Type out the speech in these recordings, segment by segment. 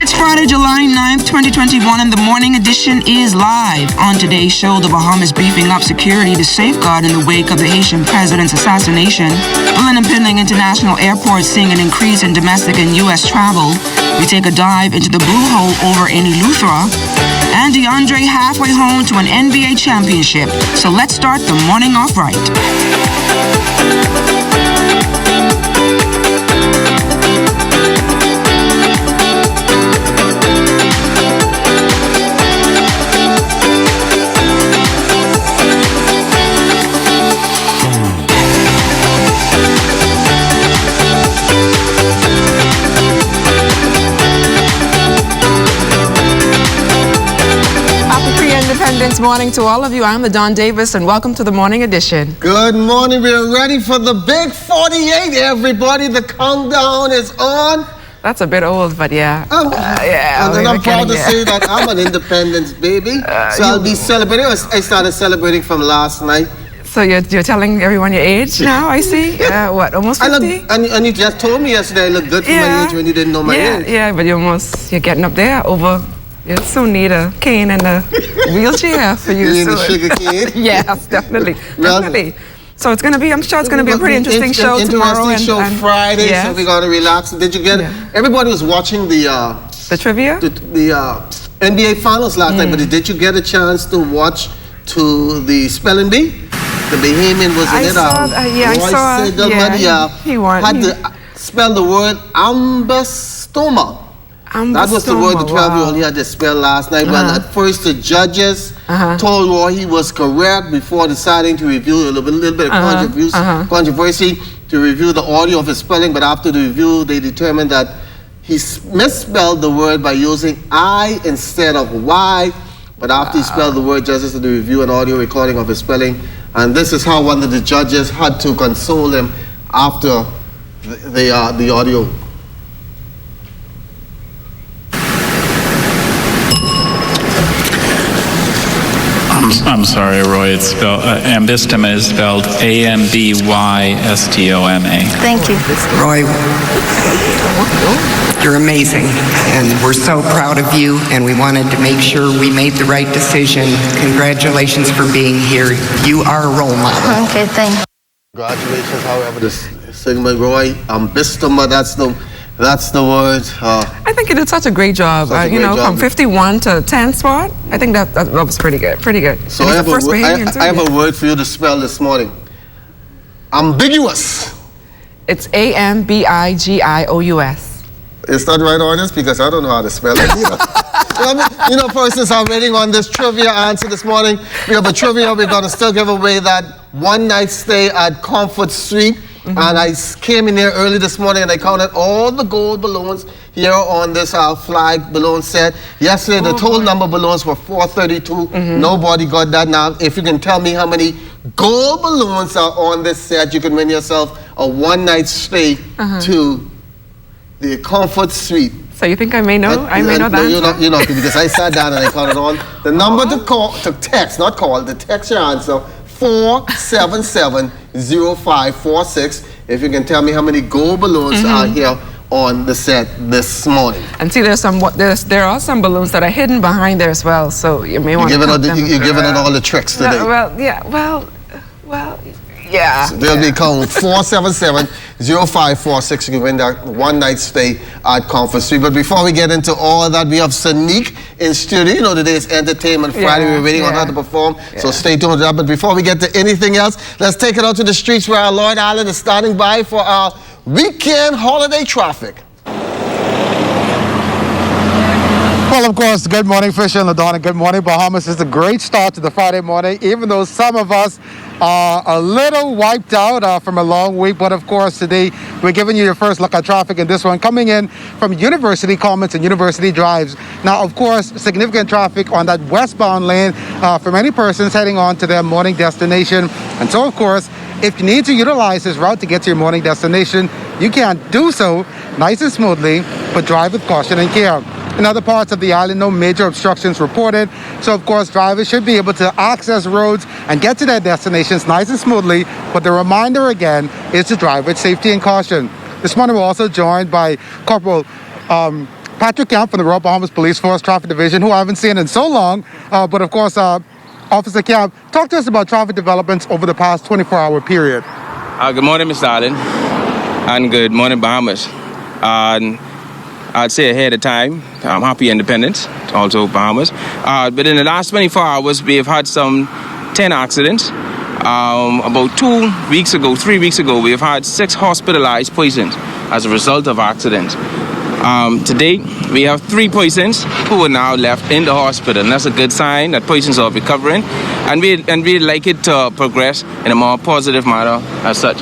It's Friday, July 9th, 2021, and the morning edition is live. On today's show, the Bahamas beefing up security to safeguard in the wake of the Haitian president's assassination. Berlin and Penang international airports seeing an increase in domestic and U.S. travel. We take a dive into the blue hole over in Eleuthera. And DeAndre halfway home to an NBA championship. So let's start the morning off right. Independence morning to all of you. I'm the Don Davis, and welcome to the morning edition. Good morning. We're ready for the big 48, everybody. The countdown is on. That's a bit old, but yeah. Yeah. And then I'm proud to say that I'm an Independence baby. So I'll be celebrating. I started celebrating from last night. So you're telling everyone your age now, I see? What, almost 50? And you just told me yesterday I look good for my age when you didn't know my age. Yeah, but you're getting up there over... You still need a cane and a wheelchair for you. You need a sugar cane? Yes, definitely. Definitely. So it's going to be, I'm sure it's going to be a pretty interesting show tomorrow. Interesting show Friday, yes. So we're going to relax. Did you get it? Everybody was watching the trivia? The NBA Finals last night, but did you get a chance to watch the spelling bee? The Bahamian was in it. I saw. He won. Had to spell the word ambastoma. That was the word the 12-year-old had to spell last night. Well, at first the judges told Roy he was correct before deciding to review a little bit of controversy to review the audio of his spelling. But after the review, they determined that he misspelled the word by using I instead of Y. But after he spelled the word, judges had to review an audio recording of his spelling. And this is how one of the judges had to console him after the audio. I'm sorry, Roy. It's spelled ambystoma is spelled A-M-B-Y-S-T-O-M-A. Thank you, Roy. You're amazing, and we're so proud of you. And we wanted to make sure we made the right decision. Congratulations for being here. You are a role model. Okay, thank you. Congratulations, however, the segment, Roy. Ambystoma. That's the word. I think you did such a great job. From 51 to 10 spot. I think that was pretty good. Pretty good. So I have a word for you to spell this morning. Ambiguous. It's A-M-B-I-G-I-O-U-S. It's not right on this because I don't know how to spell it either. For instance, I'm waiting on this trivia answer this morning. We have a trivia. We're going to still give away that one-night stay at Comfort Suite. And I came in here early this morning and I counted all the gold balloons here on this flag balloon set. Yesterday, the total number of balloons were 432. Nobody got that. Now, if you can tell me how many gold balloons are on this set, you can win yourself a one-night stay to the Comfort Suite. So you think I may know? I may know that. You're not, because I sat down and I counted on the number to text, not call, to text your answer. 477-0546. If you can tell me how many gold balloons are here on the set this morning. And see, there are some balloons that are hidden behind there as well. So you may want to count them. You're giving it all the tricks today. Yeah. So they'll be calling 477-0546. You can win that one-night stay at Comfort Suite. But before we get into all of that, we have Sanique in studio. Today is Entertainment Friday. We're waiting on her to perform. So stay tuned to that. But before we get to anything else, let's take it out to the streets where our Lloyd Allen is standing by for our weekend holiday traffic. Well, of course, good morning, Fisher and LaDonna. Good morning, Bahamas. It's a great start to the Friday morning, even though some of us are a little wiped out from a long week. But, of course, today we're giving you your first look at traffic in this one, coming in from University Commons and University Drives. Now, of course, significant traffic on that westbound lane for many persons heading on to their morning destination. And so, of course, if you need to utilize this route to get to your morning destination, you can do so nice and smoothly, but drive with caution and care. In other parts of the island, no major obstructions reported. So, of course, drivers should be able to access roads and get to their destinations nice and smoothly. But the reminder, again, is to drive with safety and caution. This morning, we're also joined by Corporal Patrick Camp from the Royal Bahamas Police Force Traffic Division, who I haven't seen in so long. But of course, Officer Camp, talk to us about traffic developments over the past 24-hour period. Good morning, Mr. Allen, and good morning, Bahamas. I'd say ahead of time, happy Independence, also Bahamas. But in the last 24 hours, we have had some 10 accidents. About 3 weeks ago, we have had 6 hospitalized persons as a result of accidents. Today, we have 3 persons who are now left in the hospital, and that's a good sign that persons are recovering, and we'd like it to progress in a more positive manner as such.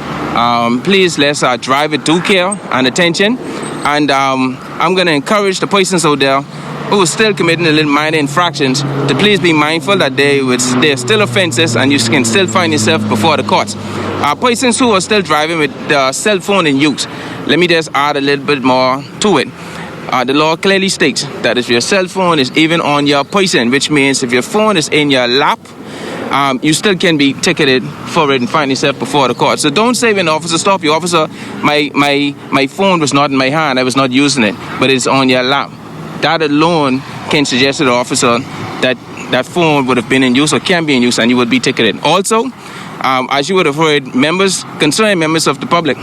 Please, let's drive with due care and attention, and I'm going to encourage the persons out there who are still committing a little minor infractions to please be mindful that they're still offenses and you can still find yourself before the courts. Persons who are still driving with their cell phone in use, let me just add a little bit more to it. The law clearly states that if your cell phone is even on your person, which means if your phone is in your lap, you still can be ticketed for it and find yourself before the court. So don't say when the officer stops you, officer, my phone was not in my hand, I was not using it, but it's on your lap. That alone can suggest to the officer that that phone would have been in use or can be in use and you would be ticketed. Also, as you would have heard, concerned members of the public,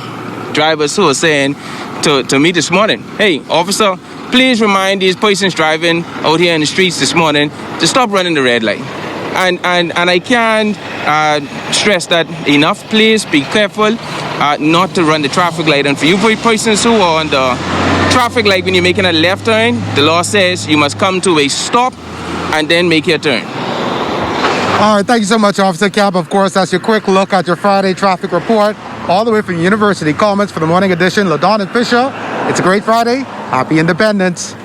drivers who are saying to me this morning, hey, officer, please remind these persons driving out here in the streets this morning to stop running the red light. And I can't stress that enough. Please be careful not to run the traffic light. And for you persons who are on the traffic light when you're making a left turn, the law says you must come to a stop and then make your turn. All right, thank you so much, Officer Camp. Of course, that's your quick look at your Friday traffic report, all the way from University. Comments for the morning edition, LaDon and Fisher. It's a great Friday. Happy Independence.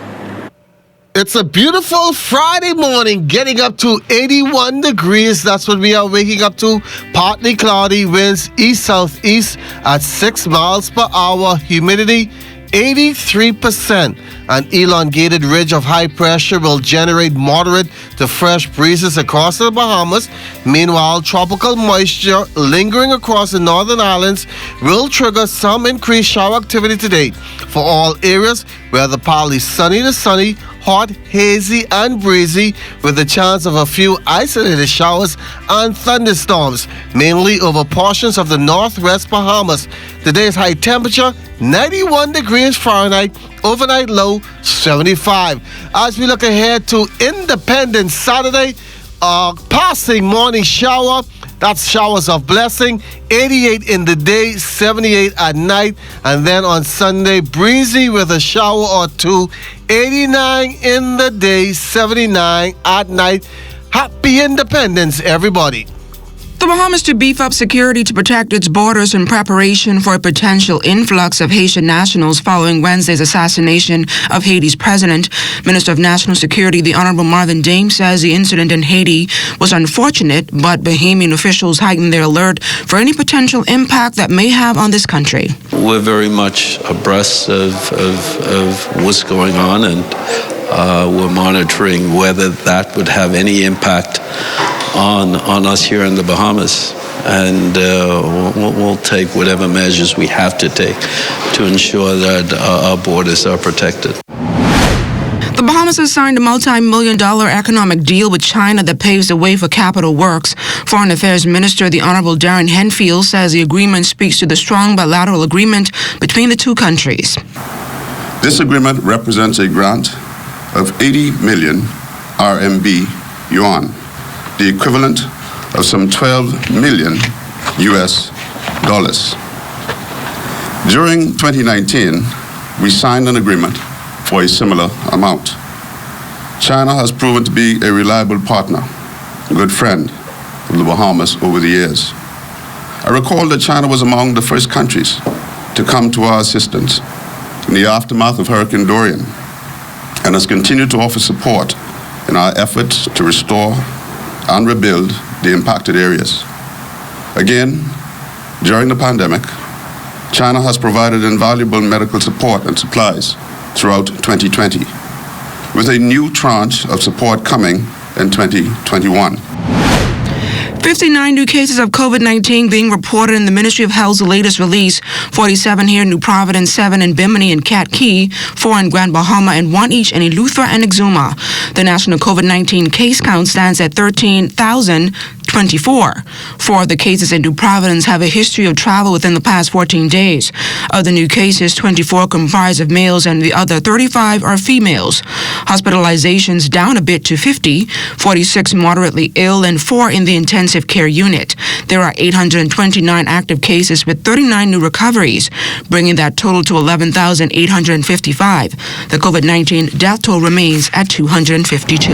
It's a beautiful Friday morning, getting up to 81 degrees. That's what we are waking up to. Partly cloudy, winds east-southeast at 6 miles per hour. Humidity 83%. An elongated ridge of high pressure will generate moderate to fresh breezes across the Bahamas. Meanwhile, tropical moisture lingering across the northern islands will trigger some increased shower activity today. For all areas where the partly sunny to sunny, hot, hazy, and breezy, with the chance of a few isolated showers and thunderstorms, mainly over portions of the northwest Bahamas. Today's high temperature, 91 degrees Fahrenheit, overnight low, 75. As we look ahead to Independence Saturday, passing morning shower, that's showers of blessing, 88 in the day, 78 at night, and then on Sunday, breezy with a shower or two, 89 in the day, 79 at night. Happy Independence, everybody. The Bahamas to beef up security to protect its borders in preparation for a potential influx of Haitian nationals following Wednesday's assassination of Haiti's president. Minister of National Security, the Honorable Marvin Dame, says the incident in Haiti was unfortunate, but Bahamian officials heightened their alert for any potential impact that may have on this country. We're very much abreast of what's going on, and we're monitoring whether that would have any impact on us here in the Bahamas, and we'll take whatever measures we have to take to ensure that our borders are protected. The Bahamas has signed a multi-million-dollar economic deal with China that paves the way for capital works. Foreign Affairs Minister, the Honorable Darren Henfield, says the agreement speaks to the strong bilateral agreement between the two countries. This agreement represents a grant of 80 million RMB yuan, the equivalent of some 12 million US dollars. During 2019, we signed an agreement for a similar amount. China has proven to be a reliable partner, a good friend of the Bahamas over the years. I recall that China was among the first countries to come to our assistance in the aftermath of Hurricane Dorian, and has continued to offer support in our efforts to restore and rebuild the impacted areas. Again, during the pandemic, China has provided invaluable medical support and supplies throughout 2020, with a new tranche of support coming in 2021. 59 new cases of COVID-19 being reported in the Ministry of Health's latest release. 47 here in New Providence, 7 in Bimini and Cat Key, 4 in Grand Bahama, and 1 each in Eleuthera and Exuma. The national COVID-19 case count stands at 13,024. 4 of the cases in New Providence have a history of travel within the past 14 days. Of the new cases, 24 comprise of males and the other 35 are females. Hospitalizations down a bit to 50, 46 moderately ill, and 4 in the intensive care unit. There are 829 active cases with 39 new recoveries, bringing that total to 11,855. The COVID-19 death toll remains at 252.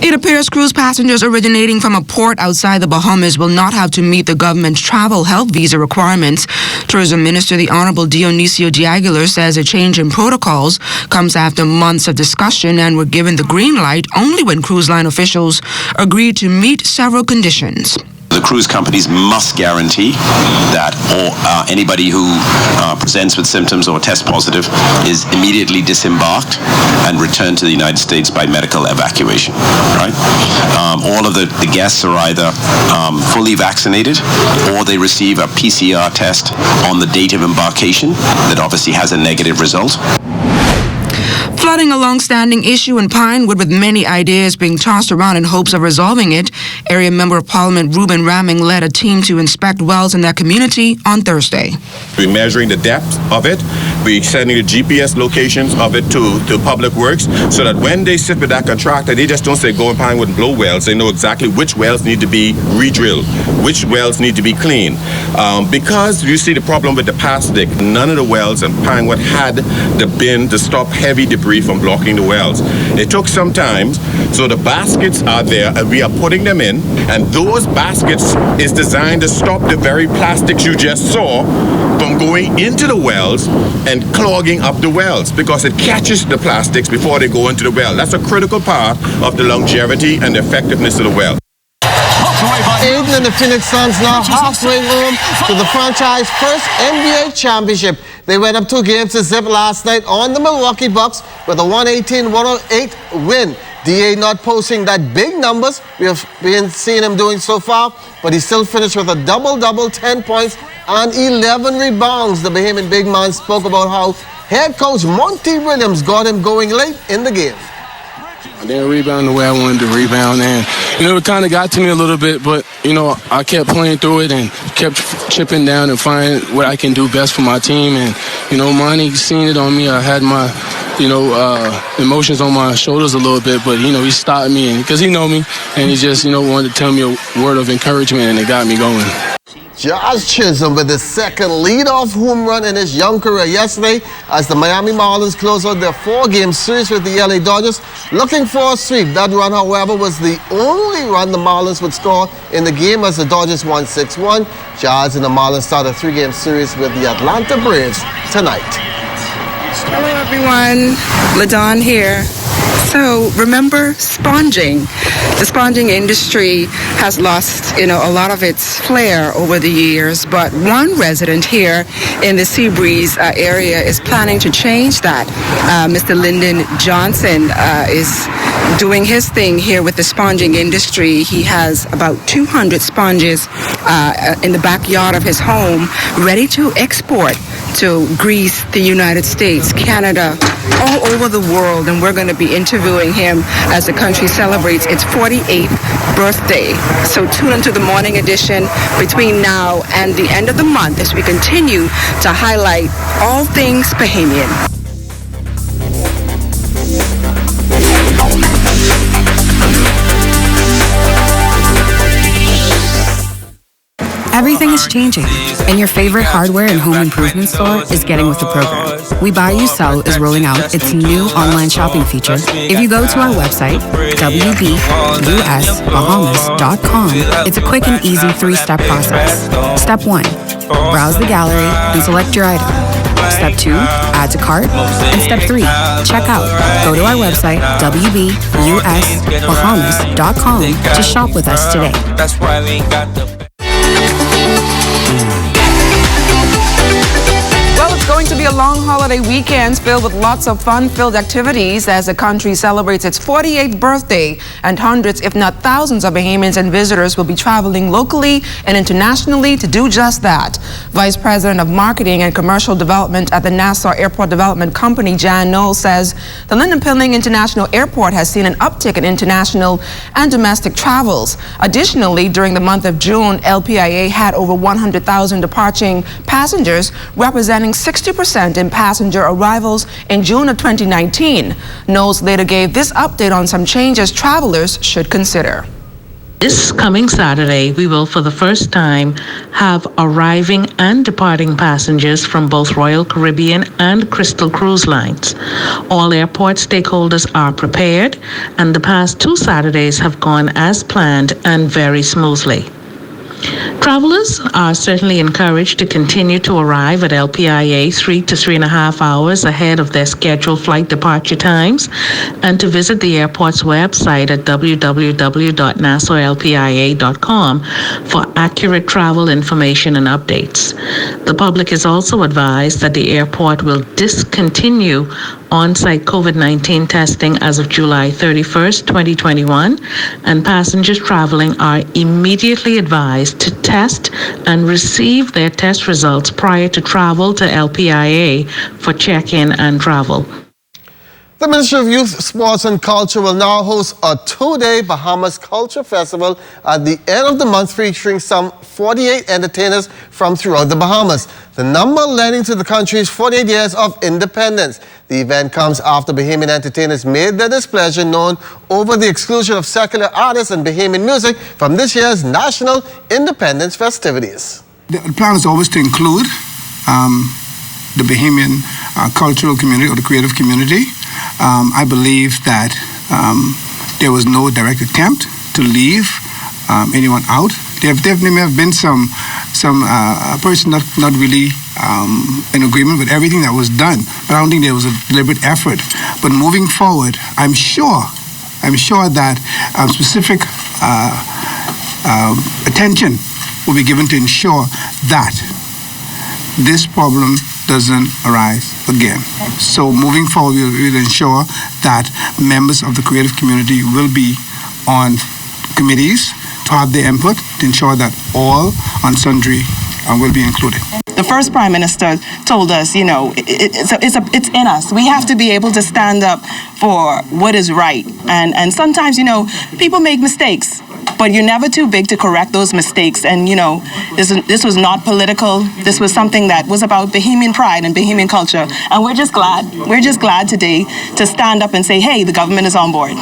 It appears cruise passengers originating from a port outside the Bahamas will not have to meet the government's travel health visa requirements. Tourism Minister the Honorable Dionisio de Aguilar says a change in protocols comes after months of discussion and were given the green light only when cruise line officials agreed to meet several conditions. The cruise companies must guarantee that anybody who presents with symptoms or tests positive is immediately disembarked and returned to the United States by medical evacuation. Right? All of the guests are either fully vaccinated or they receive a PCR test on the date of embarkation that obviously has a negative result. Flooding a long-standing issue in Pinewood with many ideas being tossed around in hopes of resolving it. Area Member of Parliament Reuben Ramming led a team to inspect wells in that community on Thursday. We're measuring the depth of it. We're sending the GPS locations of it to Public Works so that when they sit with that contractor, they just don't say go in Pinewood and blow wells. They know exactly which wells need to be re-drilled, which wells need to be cleaned. Because you see the problem with the plastic, none of the wells in Pinewood had the bin to stop heavy debris from blocking the wells. It took some time, so the baskets are there and we are putting them in, and those baskets is designed to stop the very plastics you just saw from going into the wells and clogging up the wells, because it catches the plastics before they go into the well. That's a critical part of the longevity and the effectiveness of the well. Aiden and the Phoenix Suns now halfway home to the franchise first NBA championship. They went up 2 games to zip last night on the Milwaukee Bucks with a 118-108 win. DA not posting that big numbers we have been seeing him doing so far, but he still finished with a double-double, 10 points and 11 rebounds. The Bohemian big man spoke about how head coach Monty Williams got him going late in the game. I didn't rebound the way I wanted to rebound, and it kind of got to me a little bit, but I kept playing through it and kept chipping down and finding what I can do best for my team. And Monty seen it on me. I had my emotions on my shoulders a little bit, but he stopped me because he know me, and he just wanted to tell me a word of encouragement, and it got me going. Josh Chisholm with his second leadoff home run in his young career yesterday as the Miami Marlins close out their 4-game series with the LA Dodgers, looking for a sweep. That run, however, was the only run the Marlins would score in the game as the Dodgers won 6-1. Jazz and the Marlins start a 3-game series with the Atlanta Braves tonight. Hello everyone, LaDawn here. So remember sponging. The sponging industry has lost, a lot of its flair over the years, but one resident here in the Seabreeze area is planning to change that. Mr. Lyndon Johnson is doing his thing here with the sponging industry. He has about 200 sponges in the backyard of his home ready to export to Greece, the United States, Canada, all over the world, and we're going to be interviewing him as the country celebrates its 48th birthday. So tune into the morning edition between now and the end of the month as we continue to highlight all things Bohemian. Everything is changing, and your favorite hardware and home improvement store is getting with the program. We Buy You Sell is rolling out its new online shopping feature. If you go to our website, wbusbahamas.com, it's a quick and easy 3-step process. Step 1, browse the gallery and select your item. Step 2, add to cart. And Step 3, check out. Go to our website, wbusbahamas.com, to shop with us today. That's why we got the going to be a long holiday weekend filled with lots of fun-filled activities as the country celebrates its 48th birthday, and hundreds, if not thousands, of Bahamians and visitors will be traveling locally and internationally to do just that. Vice President of Marketing and Commercial Development at the Nassau Airport Development Company, Jan Knoll, says the Lynden Pilling International Airport has seen an uptick in international and domestic travels. Additionally, during the month of June, LPIA had over 100,000 departing passengers, representing 60% in passenger arrivals in June of 2019. Knowles later gave this update on some changes travelers should consider. This coming Saturday, we will for the first time have arriving and departing passengers from both Royal Caribbean and Crystal Cruise Lines. All airport stakeholders are prepared, and the past 2 Saturdays have gone as planned and very smoothly. Travelers are certainly encouraged to continue to arrive at LPIA 3 to 3.5 hours ahead of their scheduled flight departure times, and to visit the airport's website at www.nassauLPIA.com for accurate travel information and updates. The public is also advised that the airport will discontinue on-site COVID-19 testing as of July 31st, 2021, and passengers traveling are immediately advised to test and receive their test results prior to travel to LPIA for check-in and travel. The Ministry of Youth, Sports and Culture will now host a 2-day Bahamas Culture Festival at the end of the month, featuring some 48 entertainers from throughout the Bahamas, the number leading to the country's 48 years of independence. The event comes after Bohemian entertainers made their displeasure known over the exclusion of secular artists and Bohemian music from this year's National Independence festivities. The plan is always to include the Bohemian cultural community or the creative community. I believe that there was no direct attempt to leave anyone out. There may have been some person not really in agreement with everything that was done, but I don't think there was a deliberate effort. But moving forward, I'm sure that specific attention will be given to ensure that this problem doesn't arise again. So moving forward, we will ensure that members of the creative community will be on committees to have their input to ensure that all and sundry will be included. The first Prime Minister told us, you know, it's in us. We have to be able to stand up for what is right. And sometimes, you know, people make mistakes, but you're never too big to correct those mistakes. And, you know, this was not political. This was something that was about Bohemian pride and Bohemian culture. And we're just glad. We're just glad today to stand up and say, hey, the government is on board.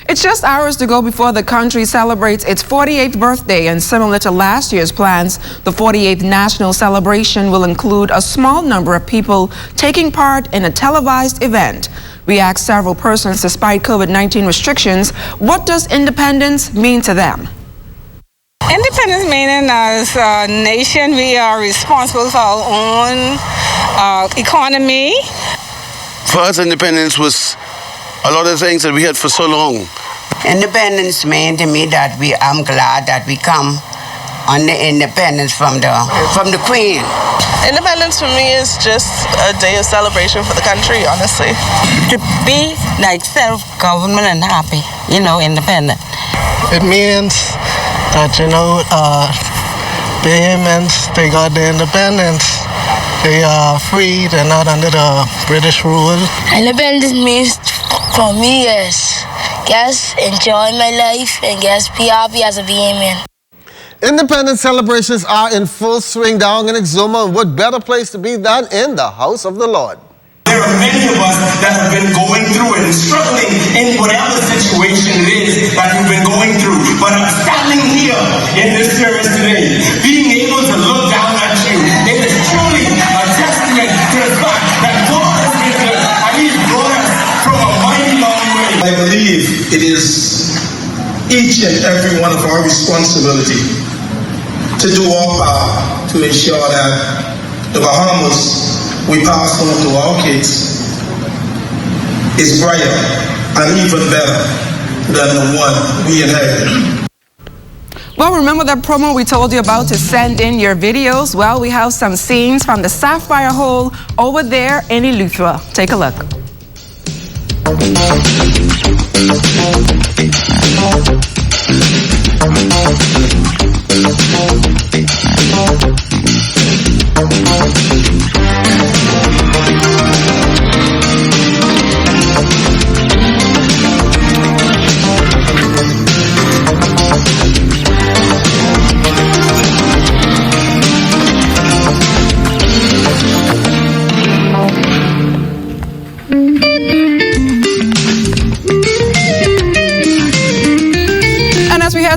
It's just hours to go before the country celebrates its 48th birthday, and similar to last year's plans, the 48th national celebration will include a small number of people taking part in a televised event. We asked several persons, despite COVID-19 restrictions, what does independence mean to them? Independence meaning as a nation, we are responsible for our own economy. For us, independence was a lot of things that we had for so long. Independence means to me that I'm glad that we come on the independence from the Queen. Independence for me is just a day of celebration for the country, honestly. To be like self-government and happy, you know, independent. It means that, you know, Bahamians, they got their independence. They are free, they're not under the British rule. Independence means for me is just enjoy my life and just be happy as a Bahamian. Independence celebrations are in full swing down in Exuma, and what better place to be than in the house of the Lord? There are many of us that have been going through it and struggling in whatever situation it is that you've been going through. But I'm standing here in this service today, being able to look down at you. It is truly a testament to the fact that God has been good and He's brought us from a mighty long way. I believe it is each and every one of our responsibility to do our part to ensure that the Bahamas we pass on to our kids is brighter and even better than the one we inherited. Well, remember that promo we told you about to send in your videos? Well, we have some scenes from the Sapphire Hole over there in Eleuthera. Take a look.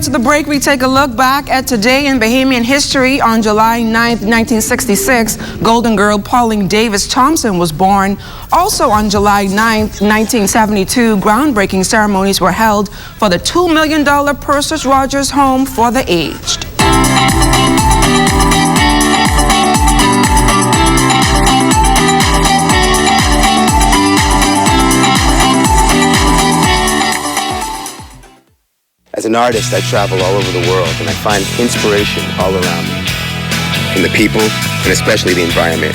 To the break, we take a look back at today in Bahamian history. On July 9th, 1966, Golden Girl Pauline Davis Thompson was born. Also on July 9th, 1972, groundbreaking ceremonies were held for the $2 million Persis Rogers Home for the Aged. As an artist, I travel all over the world and I find inspiration all around me. From the people and especially the environment.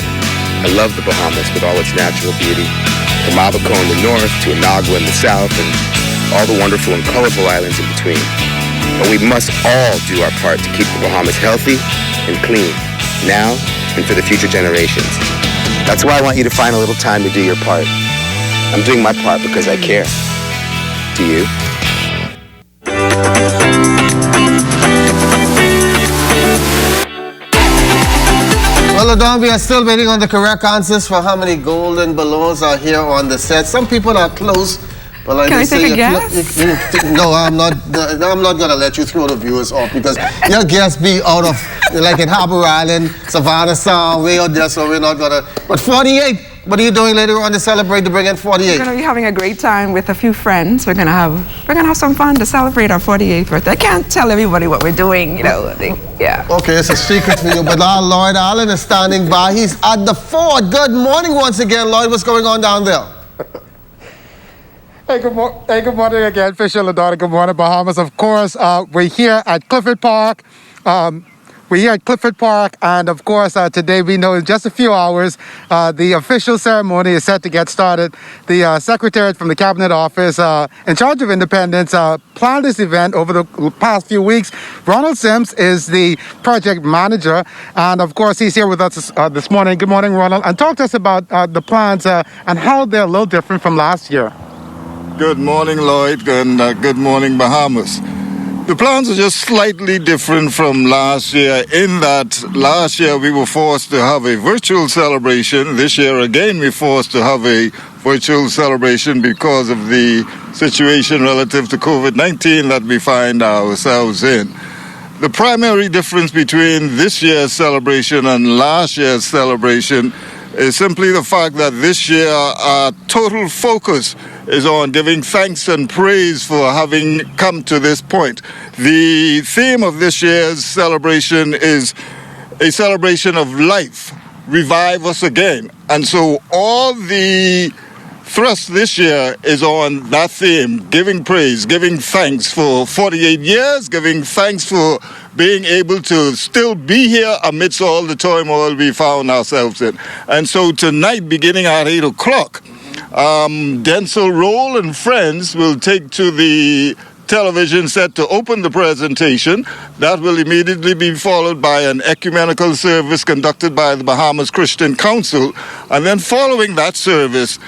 I love the Bahamas with all its natural beauty. From Abaco in the north to Inagua in the south and all the wonderful and colorful islands in between. But we must all do our part to keep the Bahamas healthy and clean, now and for the future generations. That's why I want you to find a little time to do your part. I'm doing my part because I care. Do you? Well, Ladon, we are still waiting on the correct answers for how many golden balloons are here on the set. Some people are close, but like Can I take a guess? No, I'm not going to let you throw the viewers off because your guess be out of, like in Harbor Island, Savannah Sound, way out there, so we're not going to. But 48, what are you doing later on to celebrate to bring in 48? We're going to be having a great time with a few friends. We're going to have some fun to celebrate our 48th birthday. I can't tell everybody what we're doing, you know. Yeah. Okay, it's a secret for you, but Lloyd Allen is standing by. He's at the fort. Good morning once again, Lloyd. What's going on down there? Hey, good morning again, Fisher Ladonna. Good morning, Bahamas. Of course, we're here at Clifford Park. And of course, today we know in just a few hours, the official ceremony is set to get started. The Secretary from the Cabinet Office in charge of Independence planned this event over the past few weeks. Ronald Sims is the project manager, and of course, he's here with us this morning. Good morning, Ronald, and talk to us about the plans and how they're a little different from last year. Good morning, Lloyd, and good morning, Bahamas. The plans are just slightly different from last year in that last year we were forced to have a virtual celebration. This year again we're forced to have a virtual celebration because of the situation relative to COVID-19 that we find ourselves in. The primary difference between this year's celebration and last year's celebration is simply the fact that this year our total focus is on giving thanks and praise for having come to this point. The theme of this year's celebration is a celebration of life, revive us again. And so all the thrust this year is on that theme, giving praise, giving thanks for 48 years, giving thanks for being able to still be here amidst all the turmoil we found ourselves in. And so tonight, beginning at 8 o'clock, Denzel Roll and friends will take to the television set to open the presentation. That will immediately be followed by an ecumenical service conducted by the Bahamas Christian Council. And then following that service,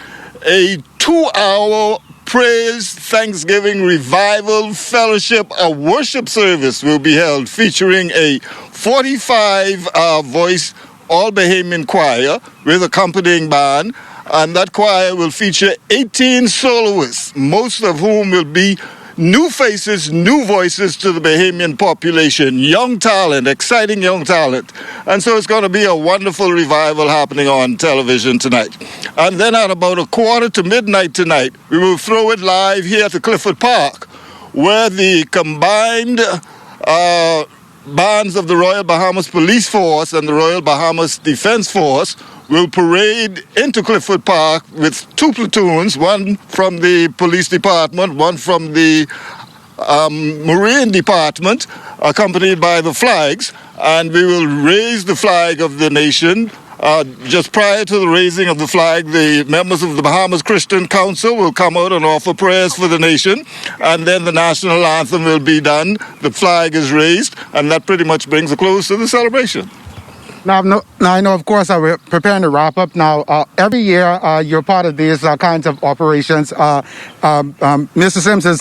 a 2-hour praise, thanksgiving, revival, fellowship, a worship service will be held featuring a 45-voice all-Bahamian choir with accompanying band. And that choir will feature 18 soloists, most of whom will be new faces, new voices to the Bahamian population, young talent, exciting young talent. And so it's going to be a wonderful revival happening on television tonight. And then at about 1:45 tonight, we will throw it live here at the Clifford Park, where the combined bands of the Royal Bahamas Police Force and the Royal Bahamas Defense Force will parade into Clifford Park with 2 platoons, one from the police department, one from the Marine Department, accompanied by the flags, and we will raise the flag of the nation. Just prior to the raising of the flag, the members of the Bahamas Christian Council will come out and offer prayers for the nation, and then the national anthem will be done. The flag is raised, and that pretty much brings a close to the celebration. Now, I know, of course, we're preparing to wrap up now. Every year, you're part of these kinds of operations. Mr. Sims is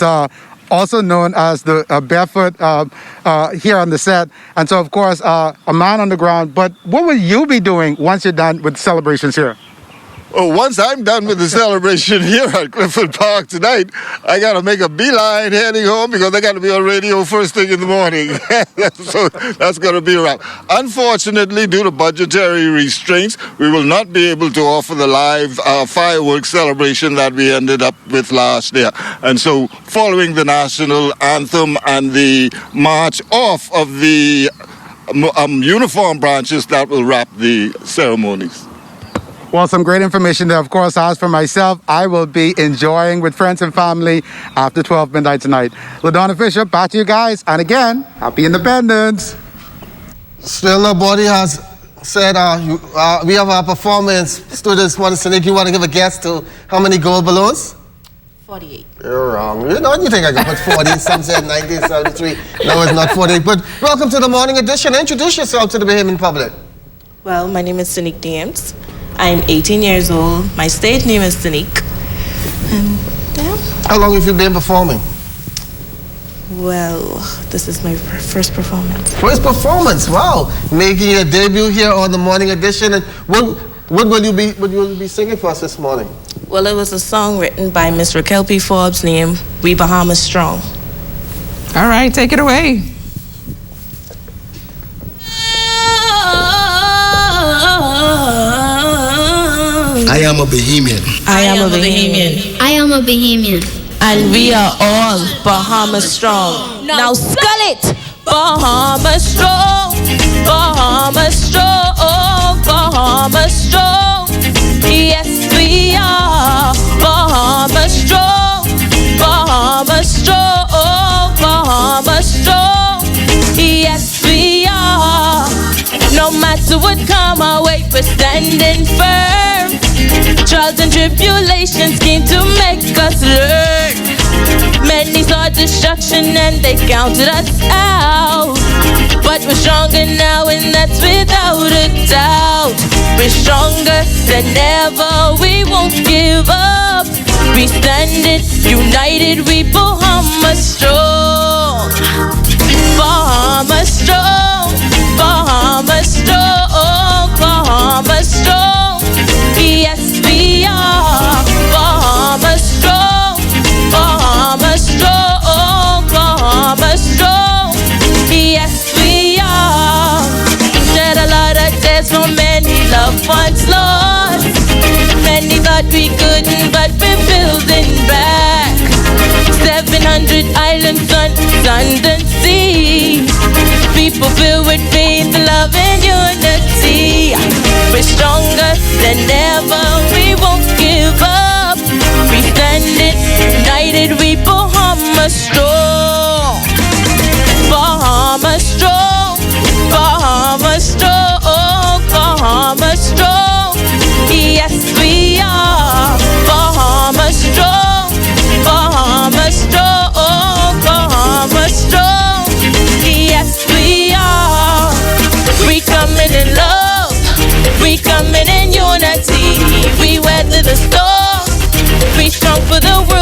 also known as the Barefoot here on the set. And so, of course, a man on the ground. But what will you be doing once you're done with celebrations here? Oh, once I'm done with the celebration here at Clifford Park tonight, I got to make a beeline heading home because I got to be on radio first thing in the morning. So that's going to be a wrap. Unfortunately, due to budgetary restraints, we will not be able to offer the live fireworks celebration that we ended up with last year. And so following the national anthem and the march off of the uniform branches, that will wrap the ceremonies. Well, some great information there. Of course, as for myself, I will be enjoying with friends and family after 12 midnight tonight. LaDonna Fisher, back to you guys. And again, happy Independence. Still nobody has said we have our performance. Students want to you want to give a guess to how many gold balloons? 48. You're wrong. You know, you think I can put 40. Some said 1973. No, it's not 48. But welcome to the morning edition. Introduce yourself to the Bahamian public. Well, my name is Sinique Diams. I'm 18 years old. My stage name is Sinique. And yeah. How long have you been performing? Well, this is my first performance. First performance, wow. Making your debut here on the morning edition. And what will you be singing for us this morning? Well, it was a song written by Miss Raquel P. Forbes named We Bahamas Strong. All right, take it away. I am a Bohemian. I am a Bohemian. I am a Bohemian. And we are all Bahamas strong. Now skull it! Bahamas strong. Bahamas strong. Bahamas strong. Yes, we are Bahamas strong. Bahamas strong. Bahamas strong. Yes, we are. No matter what come our way, we're standing firm. Trials and tribulations came to make us learn. Many saw destruction and they counted us out. But we're stronger now and that's without a doubt. We're stronger than ever, we won't give up. We standing united, we Bahamas strong. Bahamas strong. Bahamas strong. Bahamas strong. Yes, we are Bahamas strong. Bahamas strong. Bahamas strong. Yes, we are. Shed a lot of tears from many loved ones lost. Many thought we couldn't, but we're building back. 700 islands on land and sea. People filled with faith, love and unity. We're stronger than ever, we won't give up. We standing united, we Bahamas strong. Bahamas strong. Bahamas strong. Bahamas strong. Yes, we are Bahamas strong. Bahamas strong. Bahamas strong. Yes, we are. We coming in love. We coming in unity. We weather the storm. We strong for the world.